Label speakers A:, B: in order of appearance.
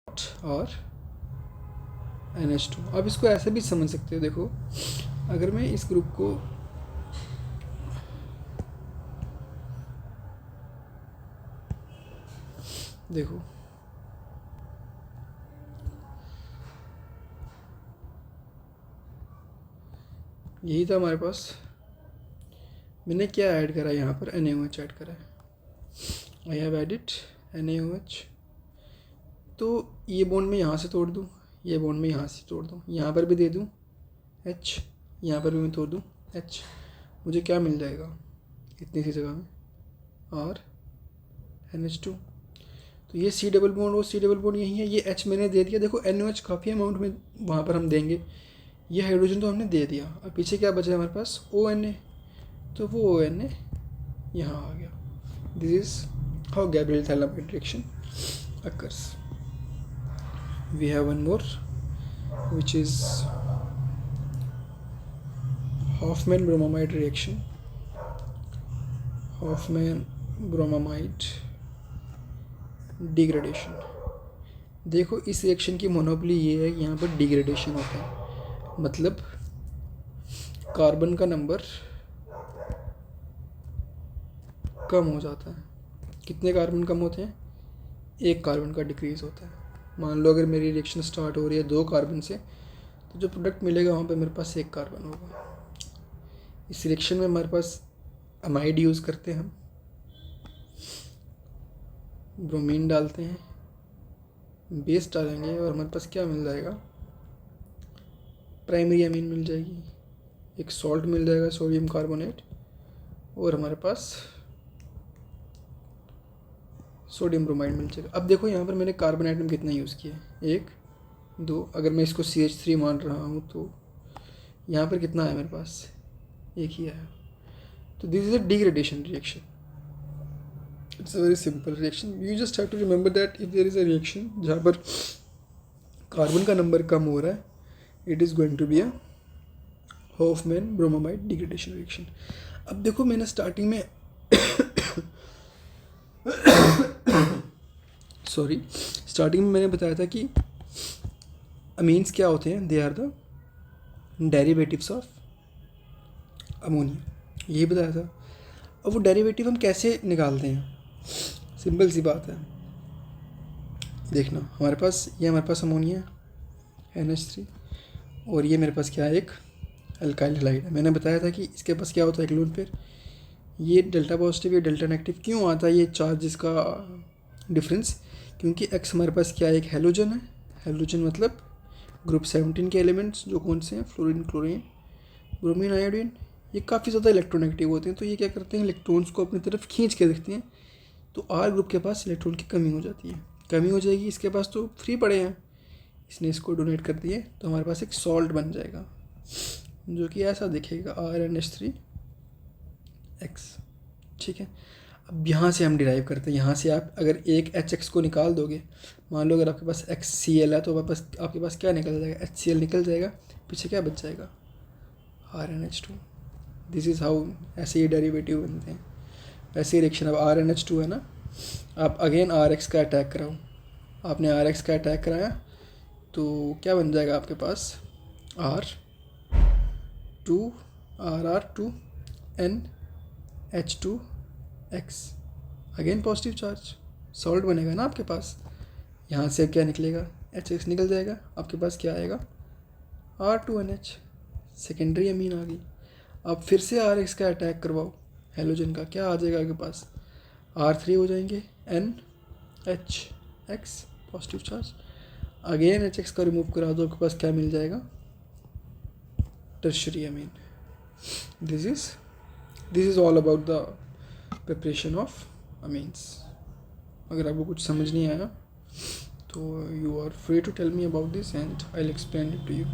A: और NH2। अब इसको ऐसे भी समझ सकते हो, देखो अगर मैं इस ग्रुप को देखो, यही था हमारे पास, मैंने क्या ऐड करा यहाँ पर, NaOH ऐड करा है, आई हैव एडिड NaOH। तो ये बॉन्ड में यहाँ से तोड़ दूँ, ये बॉन्ड में यहाँ से तोड़ दूँ, यहाँ पर भी दे दूँ H, यहाँ पर भी मैं तोड़ दूँ H, मुझे क्या मिल जाएगा इतनी सी जगह में, और NH2। तो ये C डबल बॉन्ड और C डबल बॉन्ड यही है, ये H मैंने दे दिया। देखो NaOH काफ़ी अमाउंट में वहाँ पर हम देंगे, ये हाइड्रोजन तो हमने दे दिया। अब पीछे क्या बचा है हमारे पास, ONA, तो वो ONA यहाँ आ गया। This is how Gabriel-Thallamite reaction occurs. We have one more, which is Hoffman-Bromamide reaction. Hoffman-Bromamide degradation. देखो इस रिएक्शन की मोनोपोली ये है कि यहाँ पर डिग्रेडेशन होता है, मतलब कार्बन का नंबर कम हो जाता है। कितने कार्बन कम होते हैं, एक कार्बन का डिक्रीज़ होता है। मान लो अगर मेरी रिएक्शन स्टार्ट हो रही है 2 कार्बन से, तो जो प्रोडक्ट मिलेगा वहाँ पे मेरे पास 1 कार्बन होगा। इस रिएक्शन में हमारे पास अमाइड यूज़ करते हैं हम, ब्रोमीन डालते हैं, बेस डालेंगे और हमारे पास क्या मिल जाएगा, प्राइमरी अमीन मिल जाएगी, एक सॉल्ट मिल जाएगा सोडियम कार्बोनेट, और हमारे पास सोडियम ब्रोमाइड मिल जाएगा। अब देखो यहाँ पर मैंने कार्बन आइटम कितना यूज़ किया है, 1 2, अगर मैं इसको CH3 मान रहा हूँ तो यहाँ पर कितना है मेरे पास, 1 ही है। तो this is a degradation reaction, it's a very simple reaction. You just have to remember that if there is a reaction जहाँ पर कार्बन का नंबर कम हो रहा है, it is going to be a Hofmann bromamide degradation reaction. अब देखो मैंने स्टार्टिंग में स्टार्टिंग में मैंने बताया था कि अमीन्स क्या होते हैं, they are the derivatives of ammonia, यही बताया था। अब वो डेरिवेटिव हम कैसे निकालते हैं, सिंपल सी बात है। देखना हमारे पास अमोनिया है NH3, और ये मेरे पास क्या है, एक अल्काइल हैलाइड है। मैंने बताया था कि इसके पास क्या होता है, एक लोन पेयर, ये डेल्टा पॉजिटिव, ये डेल्टा नेगेटिव क्यों आता है, ये चार्जेस का डिफरेंस, क्योंकि X हमारे पास क्या है, एक हेलोजन है। हेलोजन मतलब ग्रुप 17 के एलिमेंट्स जो कौन से हैं, फ्लोरीन, क्लोरीन, ब्रोमीन, आयोडीन, ये काफ़ी ज़्यादा इलेक्ट्रोनेगेटिव होते हैं। तो ये क्या करते हैं, इलेक्ट्रॉन्स को अपनी तरफ खींच के रखते हैं। तो R ग्रुप के पास इलेक्ट्रॉन की कमी हो जाती है, कमी हो जाएगी, इसके पास तो फ्री पड़े हैं, इसने इसको डोनेट कर दिए, तो हमारे पास एक सॉल्ट बन जाएगा जो कि ऐसा दिखेगा RNH3X, ठीक है। अब यहाँ से हम डिराइव करते हैं, यहाँ से आप अगर एक HX को निकाल दोगे, मान लो अगर आपके पास HCl है तो आपके पास क्या निकल जाएगा, HCl निकल जाएगा, पीछे क्या बच जाएगा, RNH2। दिस इज़ हाउ, ऐसे ही डेरिवेटिव बनते हैं, ऐसे ही रिएक्शन। अब RNH2 है ना, आप अगेन RX का अटैक कराओ, आपने RX का अटैक कराया तो क्या बन जाएगा आपके पास, R2RR2NH2X, again positive charge, salt बनेगा ना आपके पास। यहाँ से क्या निकलेगा, HX निकल जाएगा, आपके पास क्या आएगा, R2NH, सेकेंडरी अमीन आ गई। अब फिर से RX का अटैक करवाओ हेलोजन का, क्या आ जाएगा आपके पास, R3 हो जाएंगे, NHX positive charge, again HX का रिमूव करा दो, आपके पास क्या मिल जाएगा, tertiary amine. This is all about the preparation of amines. अगर आपको कुछ समझ नहीं आया तो you are free to tell me about this and I will explain it to you.